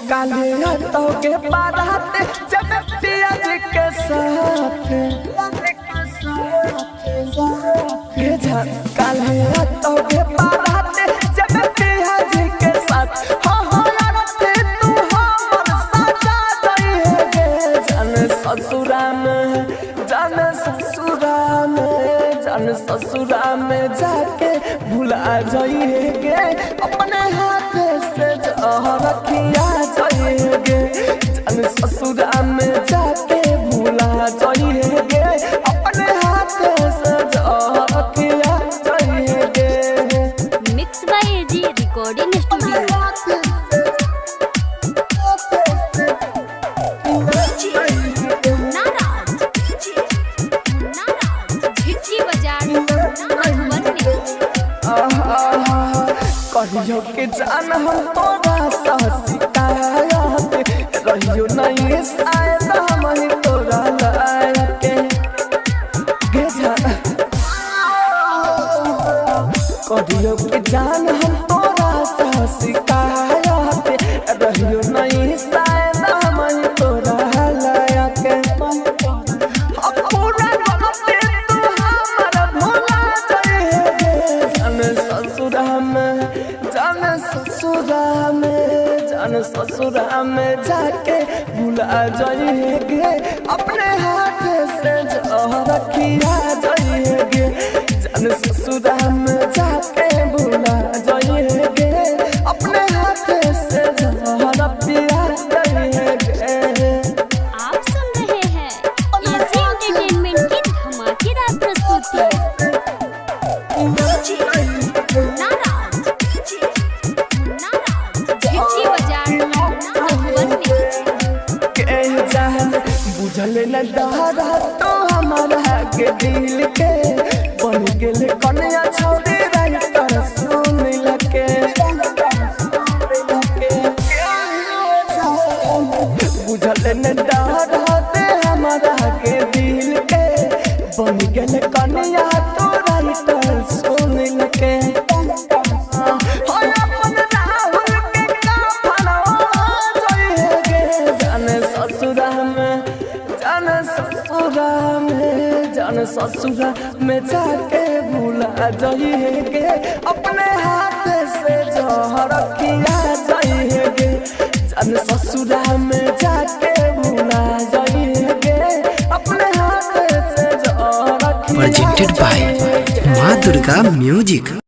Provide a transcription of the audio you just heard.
काले हाथों के बारात जब पियाज के साथ काले हाथों के बारात जब पियाज के साथ हो यारते तू हमर सजा दई गे जान ससुरा में जाके भुला जाइए गे अपने हाथ से जहर खिया जाइए गे जान ससुरा में जाके भुला जाइए गे अपने हाथ से जहर खिया जाइए गे। Mix by AG recording studio. कहियो के जान हम तोरा शिकायत रहियो नहीं शायद हम ही तोरा लायक गे जान कहियो के जान हम तोरा शिकायत रहियो नहीं शायद हम ही तोरा लायक पूरा गलती तू हमर भुला जाइए गे जान ससुरा में जाके भुला जाइए गे अपने हाथ से जहर खिया जाइए गे जान ससुरा में जाके भुला जाइए गे अपने हाथ से जहर पिया जाइए गे। आप सुन रहे हैं एजी एंटरटेनमेंट की धमाकेदार प्रस्तुति। बुझल न डरा तो हमारा के दिल के बन गेल कन्या छोड़ी राइटर सुन लके बुझल न डरा ते हमारा के दिल के बन गेल कन्या तो राइटर सुन लके ससुरा में जाके भुला जाइए गे अपने हाथ से जहर खिया जाइए गे जान ससुरा में जाके भुला जाइए गे अपने हाथ से जहर खिया प्रेजेंटेड बाय माँ दुर्गा म्यूजिक।